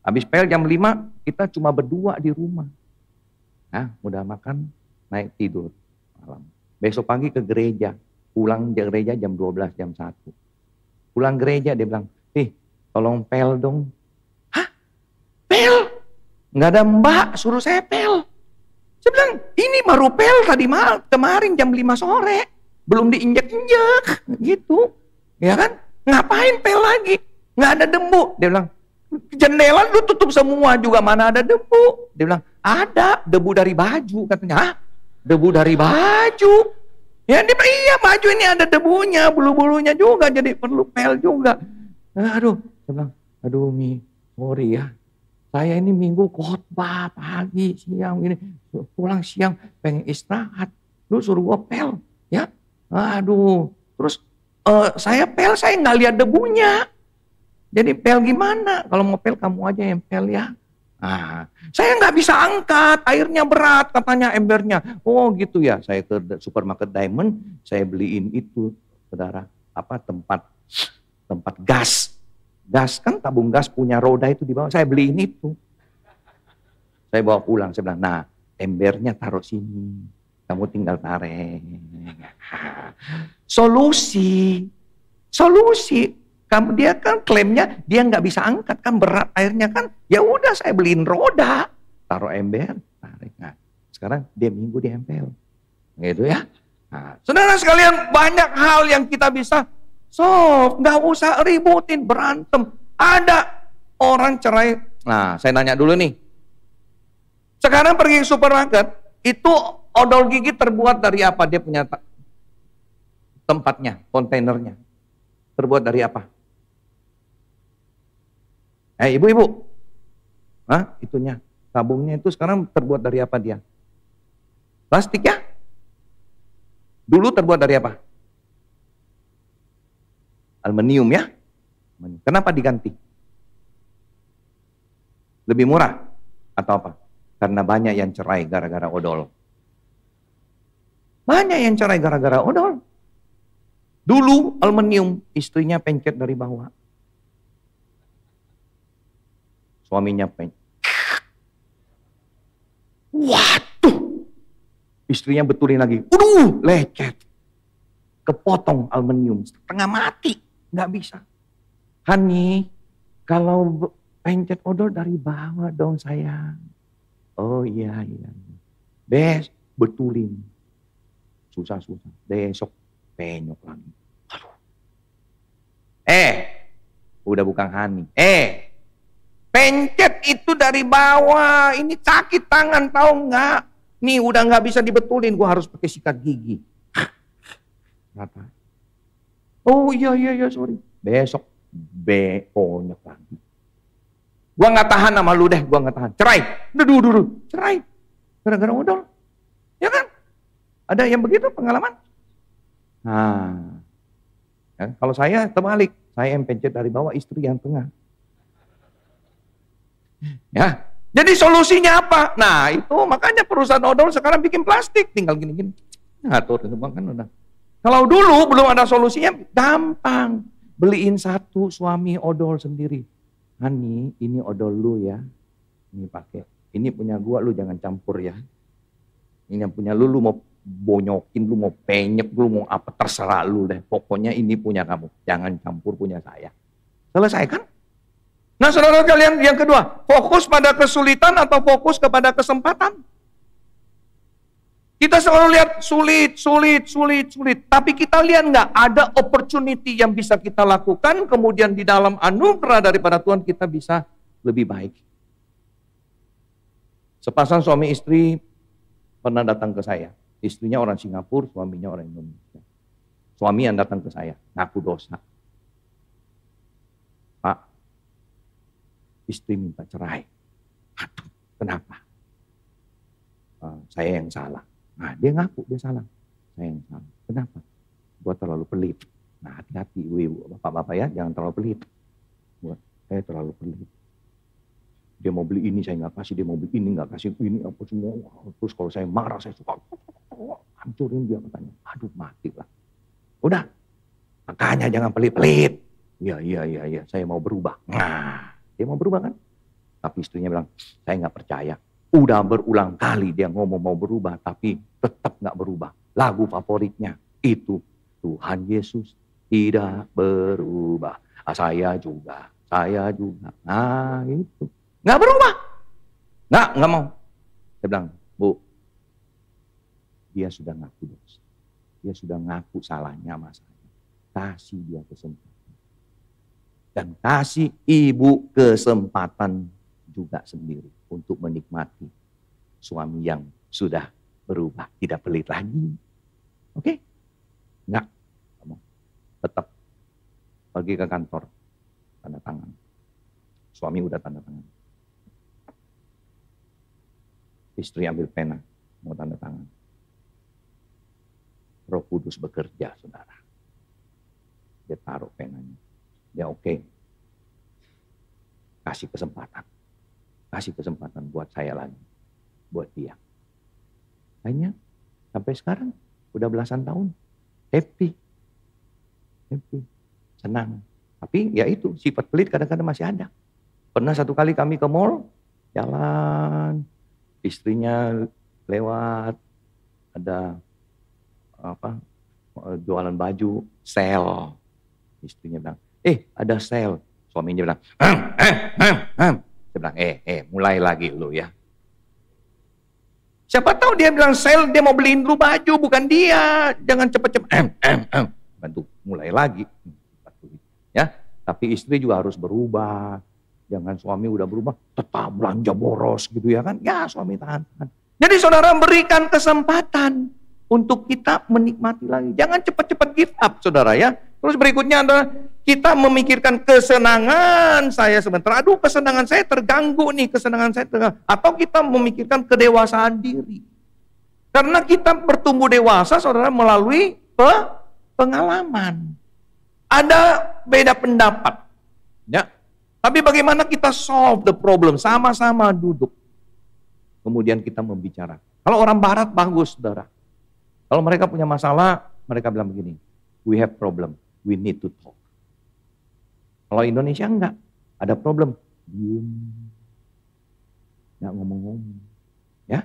Habis pel jam 5 kita cuma berdua di rumah. Udah makan, naik tidur malam. Besok pagi ke gereja. Pulang gereja jam 12, jam 1. Pulang gereja dia bilang, tolong pel dong. Pel? Nggak ada mbak, suruh saya pel. Saya bilang, ini baru pel tadi kemarin jam 5 sore. Belum diinjek-injek, gitu. Ya kan? Ngapain pel lagi? Nggak ada debu. Dia bilang, jendela lu tutup semua juga, mana ada debu. Dia bilang, ada debu dari baju. Katanya, debu dari baju. Ya dia bilang, iya baju ini ada debunya, bulu-bulunya juga, jadi perlu pel juga. Aduh, saya bilang, aduh Mi, sorry ya. Saya ini minggu khotbah pagi, siang, ini pulang siang, pengen istirahat. Lu suruh gua pel, ya. Aduh, terus saya pel, saya nggak lihat debunya. Jadi pel gimana? Kalau mau pel kamu aja yang pel ya. Saya nggak bisa angkat, airnya berat katanya embernya. Oh gitu ya, saya ke supermarket Diamond, saya beliin itu, saudara, tempat gas. Gas kan tabung gas punya roda itu di bawah, saya beliin itu. Saya bawa pulang, saya bilang, nah embernya taruh sini, kamu tinggal tarik. Solusi. Kamu dia kan klaimnya dia nggak bisa angkat kan berat airnya kan. Ya udah saya beliin roda, taruh ember, tarik. Nah, sekarang dia minggu di empel, gitu ya. Nah, saudara sekalian banyak hal yang kita bisa solve, nggak usah ributin berantem. Ada orang cerai. Nah, saya nanya dulu nih. Sekarang pergi ke supermarket, itu odol gigi terbuat dari apa? Dia punya tempatnya, kontainernya. Terbuat dari apa? Ibu-ibu. Itunya. Tabungnya itu sekarang terbuat dari apa dia? Plastik ya? Dulu terbuat dari apa? Aluminium ya? Kenapa diganti? Lebih murah? Atau apa? Karena banyak yang cerai gara-gara odol. Banyak yang cerai gara-gara odol. Dulu aluminium, istrinya pencet dari bawah. Suaminya pencet. Waduh! Istrinya betulin lagi. Lecet. Kepotong aluminium. Setengah mati. Nggak bisa. Hani, kalau pencet odol dari bawah dong sayang. Oh iya. Betulin. Susah. Besok penyok lagi. Aduh. Udah bukan Hani. Pencet itu dari bawah. Ini sakit tangan tahu nggak? Nih udah nggak bisa dibetulin. Gua harus pakai sikat gigi. Kata. Oh iya sorry. Besok penyok lagi. Gua nggak tahan sama lu deh. Gua nggak tahan. Cerai. Duh. Cerai. Gara-gara odol. Ya kan? Ada yang begitu pengalaman? Nah, ya, kalau saya terbalik, saya yang pencet dari bawah, istri yang tengah. Ya, jadi solusinya apa? Nah, itu makanya perusahaan odol sekarang bikin plastik, tinggal gini-gini. Ngatur itu kan udah. Kalau dulu belum ada solusinya, gampang. Beliin satu suami odol sendiri. Hani, ini odol lu ya. Ini pakai. Ini punya gua, lu jangan campur ya. Ini yang punya lu mau bonyokin, lu mau penyek, lu mau apa, terserah lu deh. Pokoknya ini punya kamu. Jangan campur punya saya. Selesai kan? Nah saudara kalian yang kedua, fokus pada kesulitan atau fokus kepada kesempatan? Kita selalu lihat sulit. Tapi kita lihat nggak ada opportunity yang bisa kita lakukan, kemudian di dalam anugerah daripada Tuhan kita bisa lebih baik. Sepasang suami istri pernah datang ke saya. Istrinya orang Singapura, suaminya orang Indonesia. Suami yang datang ke saya, ngaku dosa. Pak, istri minta cerai. Aduh, kenapa? Saya yang salah. Nah, dia ngaku, dia salah. Saya yang salah. Kenapa? Gua terlalu pelit. Nah, hati-hati ibu, bapak-bapak ya, jangan terlalu pelit. Saya terlalu pelit. Dia mau beli ini, saya nggak kasih. Dia mau beli ini, nggak kasih. Ini apa semua. Terus kalau saya marah, saya suka hancurin dia katanya. Aduh, mati lah. Udah, makanya jangan pelit-pelit. Iya, saya mau berubah. Nah, dia mau berubah kan? Tapi istrinya bilang, saya nggak percaya. Udah berulang kali dia ngomong mau berubah, tapi tetap nggak berubah. Lagu favoritnya itu Tuhan Yesus tidak berubah. Saya juga. Nah itu nggak berubah, nggak mau. Saya bilang, Bu, dia sudah ngaku dosa, dia sudah ngaku salahnya sama saya. Kasih dia kesempatan dan kasih ibu kesempatan juga sendiri untuk menikmati suami yang sudah berubah, tidak pelit lagi. Oke? Enggak. Kamu tetap pergi ke kantor, tanda tangan. Suami udah tanda tangan. Istri ambil pena, mau tanda tangan. Roh Kudus bekerja, saudara. Dia taruh penanya. Dia oke. Kasih kesempatan. kasih kesempatan buat saya lagi, buat dia. Akhirnya sampai sekarang udah belasan tahun, happy, senang. Tapi ya itu, sifat pelit kadang-kadang masih ada. Pernah satu kali kami ke mall, jalan, istrinya lewat, ada jualan baju, sale. Istrinya bilang, ada sale. Suaminya bilang, Saya bilang, mulai lagi lu ya. Siapa tahu dia bilang sale, dia mau beliin lu baju, bukan dia. Jangan cepet-cepet, bantu mulai lagi. Ya, tapi istri juga harus berubah. Jangan suami udah berubah, tetap belanja boros gitu ya kan. Ya suami tahan. Jadi saudara berikan kesempatan untuk kita menikmati lagi. Jangan cepat-cepat give up saudara ya. Terus berikutnya adalah kita memikirkan kesenangan saya sementara. Aduh kesenangan saya terganggu nih, kesenangan saya terganggu. Atau kita memikirkan kedewasaan diri. Karena kita bertumbuh dewasa saudara melalui pengalaman. Ada beda pendapat. Ya. Tapi bagaimana kita solve the problem? Sama-sama duduk. Kemudian kita membicarakan. Kalau orang barat bagus, saudara. Kalau mereka punya masalah, mereka bilang begini. We have problem, we need to talk. Kalau Indonesia enggak. Ada problem, diam. Enggak ngomong-ngomong. Ya.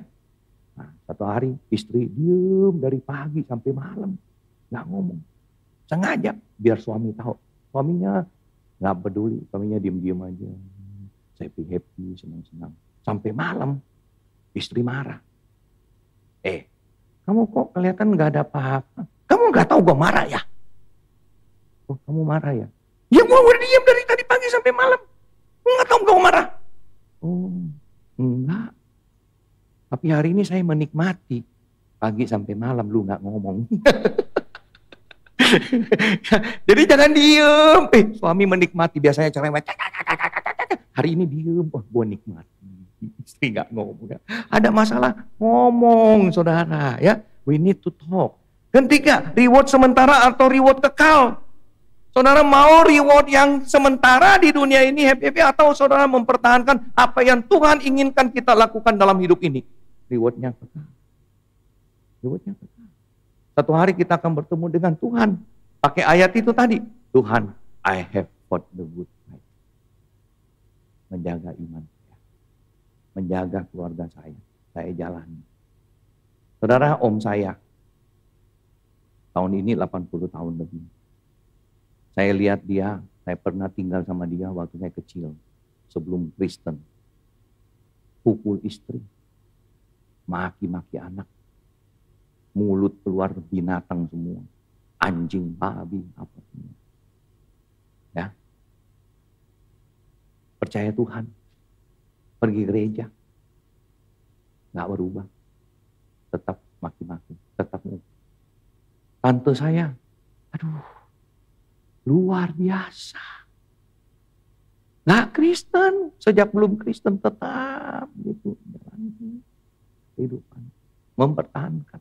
Nah, satu hari istri diam dari pagi sampai malam. Enggak ngomong. Sengaja biar suami tahu. Suaminya nggak peduli, suaminya diem-diem aja. Happy, senang-senang. Sampai malam, istri marah. Kamu kok kelihatan nggak ada apa-apa? Kamu nggak tahu gue marah ya? Oh, kamu marah ya? Ya gue udah diem dari tadi pagi sampai malam. Nggak tahu gue marah. Oh, enggak. Tapi hari ini saya menikmati. Pagi sampai malam lu nggak ngomong. Jadi jangan diem. Suami menikmati biasanya cerewet. Hari ini diem. Wah, gue nikmati. Istri nggak ngomong. Ada masalah ngomong, saudara. Ya, we need to talk. Ketiga, reward sementara atau reward kekal. Saudara mau reward yang sementara di dunia ini happy atau saudara mempertahankan apa yang Tuhan inginkan kita lakukan dalam hidup ini? Rewardnya kekal. Rewardnya kekal. Satu hari kita akan bertemu dengan Tuhan. Pakai ayat itu tadi. Tuhan, I have fought the good fight. Menjaga iman saya. Menjaga keluarga saya. Saya jalani. Saudara, om saya. Tahun ini 80 tahun lebih. Saya lihat dia. Saya pernah tinggal sama dia waktu saya kecil. Sebelum Kristen. Pukul istri. Maki-maki anak. Mulut keluar binatang semua. Anjing, babi, apa semua. Ya. Percaya Tuhan. Pergi gereja. Nggak berubah. Tetap maki-maki. Tetap maki. Tante saya. Aduh. Luar biasa. Nggak Kristen. Sejak belum Kristen tetap. Gitu. Kehidupan. Mempertahankan.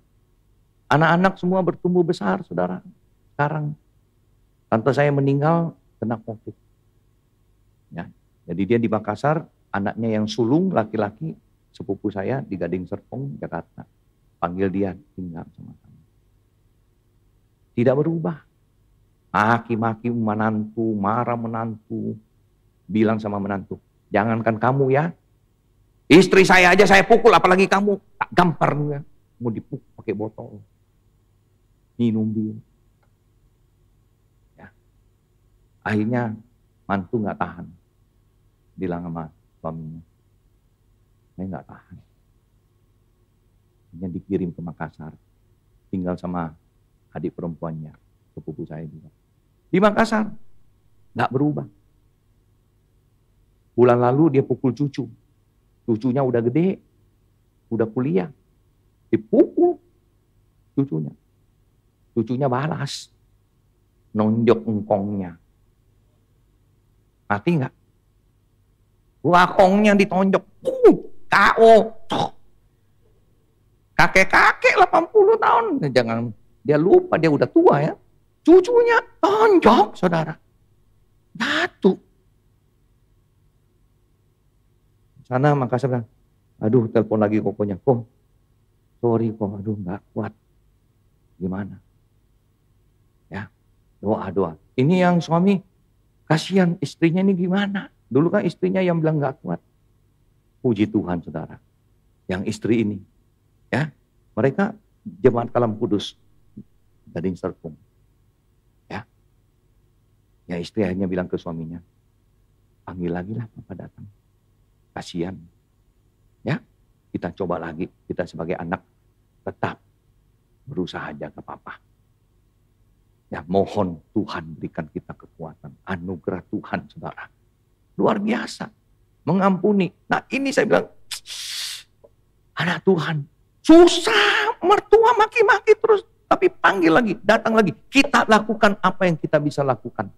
Anak-anak semua bertumbuh besar, saudara. Sekarang, tante saya meninggal kena COVID. Ya, jadi dia di Makassar, anaknya yang sulung, laki-laki, sepupu saya di Gading Serpong, Jakarta. Panggil dia tinggal sama kami. Tidak berubah. Maki-maki menantu, marah menantu. Bilang sama menantu, jangankan kamu ya. Istri saya aja saya pukul, apalagi kamu. Tak gampar ya. Mau dipukul pakai botol. Minum bir. Ya. Akhirnya mantu nggak tahan. Bilang sama suaminya, saya nggak tahan. Akhirnya dikirim ke Makassar. Tinggal sama adik perempuannya, sepupu saya juga. Di Makassar, nggak berubah. Bulan lalu dia pukul cucu. Cucunya udah gede, udah kuliah. Dipukul cucunya. Cucunya balas. Nonjok engkongnya. Mati nggak? Wakongnya ditonjok. K.O. Kakek-kakek 80 tahun. Jangan dia lupa, dia udah tua ya. Cucunya tonjok, saudara. Jatuh. sana, maka saya bilang, aduh telepon lagi kokonya, kok sorry kok, aduh nggak kuat. Gimana? Ya, doa. Ini yang suami, kasihan istrinya ini gimana? Dulu kan istrinya yang bilang nggak kuat. Puji Tuhan saudara, yang istri ini, ya, mereka jemaat Kalam Kudus, Gading Serpong. Ya istri akhirnya bilang ke suaminya, panggil lagi lah Papa datang. Kasihan. Ya, kita coba lagi. Kita sebagai anak tetap berusaha jaga Papa. Ya mohon Tuhan berikan kita kekuatan. Anugerah Tuhan saudara. Luar biasa. Mengampuni. Nah ini saya bilang, anak Tuhan. Susah. Mertua maki-maki terus. Tapi panggil lagi, datang lagi. Kita lakukan apa yang kita bisa lakukan.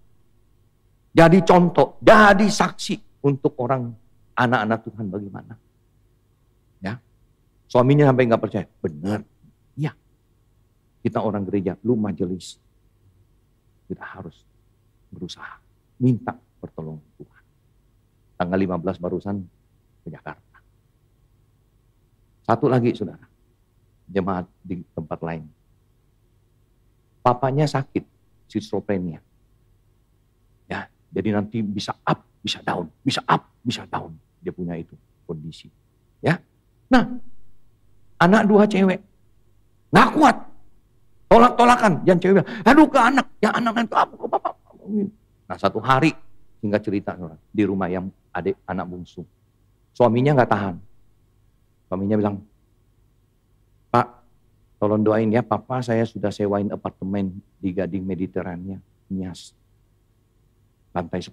Jadi contoh, jadi saksi untuk orang anak-anak Tuhan bagaimana. Ya, suaminya sampai nggak percaya, benar, iya. Kita orang gereja, lu majelis, kita harus berusaha minta pertolongan Tuhan. Tanggal 15 barusan ke Jakarta. Satu lagi saudara, jemaat di tempat lain. Papanya sakit, schizophrenia. Ya, jadi nanti bisa up, bisa down, bisa up, bisa down. Dia punya itu kondisi. Ya, nah, anak 2 cewek, nggak kuat, tolak-tolakan. Yang cewek bilang, aduh ke anak, yang anak itu apa ke bapak. Nah satu hari, singkat cerita di rumah yang adik anak bungsu, suaminya nggak tahan. Suaminya bilang, Pak, tolong doain ya, Papa saya sudah sewain apartemen di Gading Mediterania, Nias. Lantai 10.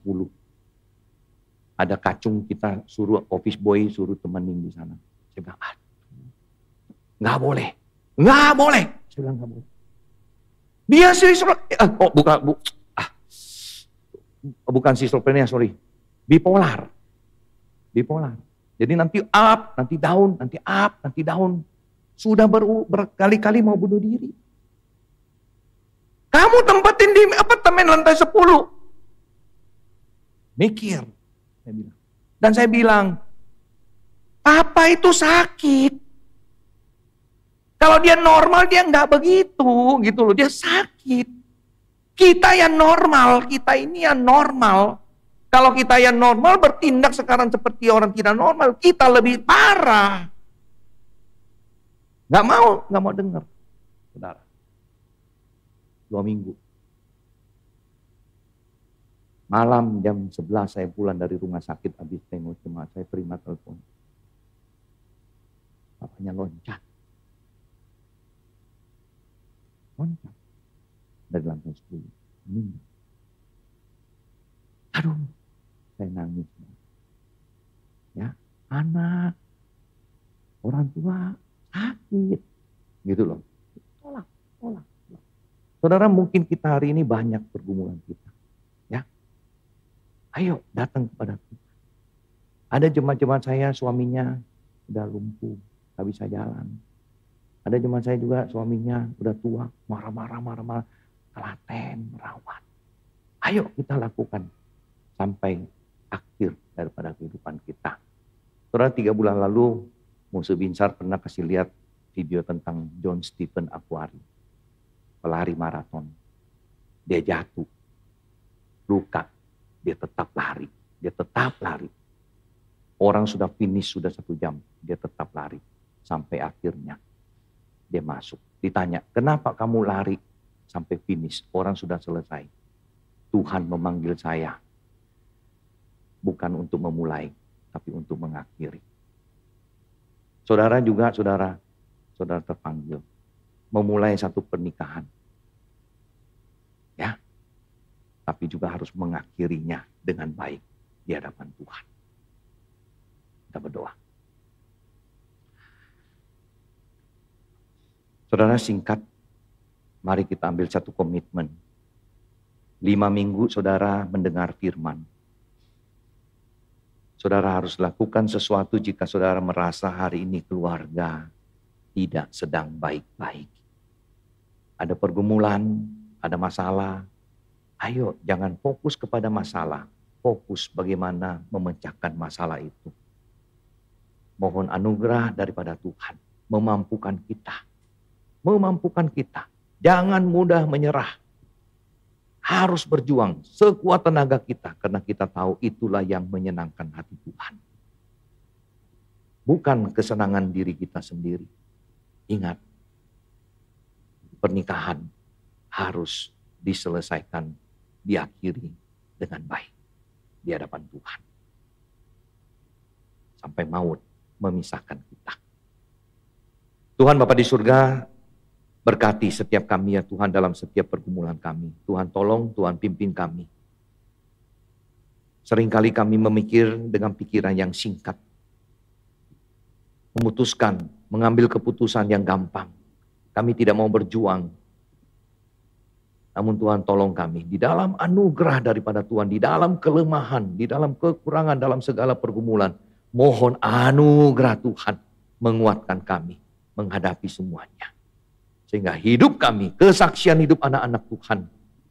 Ada kacung, kita suruh office boy, suruh temenin di sana. Saya bilang, nggak boleh. Nggak boleh. Saya bilang nggak boleh. Dia bukan schizophrenia, sorry. Bipolar. Bipolar. Jadi nanti up, nanti down, nanti up, nanti down. Sudah berkali-kali mau bunuh diri. Kamu tempatin di apartemen lantai 10. Mikir, saya bilang. Dan saya bilang, Papa itu sakit. Kalau dia normal, dia nggak begitu, gitu loh. Dia sakit. Kita yang normal, kita ini yang normal. Kalau kita yang normal bertindak sekarang seperti orang tidak normal, kita lebih parah. Nggak mau dengar, saudara. 2 minggu. Malam jam 11 saya pulang dari rumah sakit habis tengok jemaat, saya terima telepon. Papanya loncat. Loncat. Dari lantai 10. Aduh, saya nangis. Ya, anak, orang tua sakit. Gitu loh. Tolak. Saudara, mungkin kita hari ini banyak pergumulan kita. Ayo datang kepada Tuhan. Ada jemaat-jemaat saya suaminya udah lumpuh, gak bisa jalan. Ada jemaat saya juga suaminya udah tua, marah-marah, telaten, merawat. Ayo kita lakukan sampai akhir daripada kehidupan kita. Saudara, 3 bulan lalu Musuh Binsar pernah kasih lihat video tentang John Stephen Akhwari, pelari maraton. Dia jatuh, luka. Dia tetap lari. Orang sudah finish, sudah 1 jam. Dia tetap lari. Sampai akhirnya dia masuk. Ditanya, kenapa kamu lari sampai finish? Orang sudah selesai. Tuhan memanggil saya. Bukan untuk memulai, tapi untuk mengakhiri. Saudara juga, saudara terpanggil. Memulai satu pernikahan. Ya. Tapi juga harus mengakhirinya dengan baik di hadapan Tuhan. Kita berdoa. Saudara, singkat, mari kita ambil satu komitmen. 5 minggu saudara mendengar firman. Saudara harus lakukan sesuatu jika saudara merasa hari ini keluarga tidak sedang baik-baik. Ada pergumulan, ada masalah. Ayo, jangan fokus kepada masalah. Fokus bagaimana memecahkan masalah itu. Mohon anugerah daripada Tuhan. Memampukan kita. Memampukan kita. Jangan mudah menyerah. Harus berjuang sekuat tenaga kita. Karena kita tahu itulah yang menyenangkan hati Tuhan. Bukan kesenangan diri kita sendiri. Ingat, pernikahan harus diselesaikan, diakhiri dengan baik di hadapan Tuhan. Sampai maut memisahkan kita. Tuhan Bapa di surga, berkati setiap kami ya Tuhan dalam setiap pergumulan kami. Tuhan tolong, Tuhan pimpin kami. Seringkali kami memikir dengan pikiran yang singkat. Memutuskan, mengambil keputusan yang gampang. Kami tidak mau berjuang. Namun Tuhan tolong kami di dalam anugerah daripada Tuhan, di dalam kelemahan, di dalam kekurangan, dalam segala pergumulan. Mohon anugerah Tuhan menguatkan kami menghadapi semuanya. Sehingga hidup kami, kesaksian hidup anak-anak Tuhan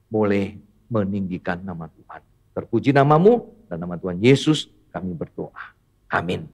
boleh meninggikan nama Tuhan. Terpuji namamu dan nama Tuhan Yesus kami berdoa. Amin.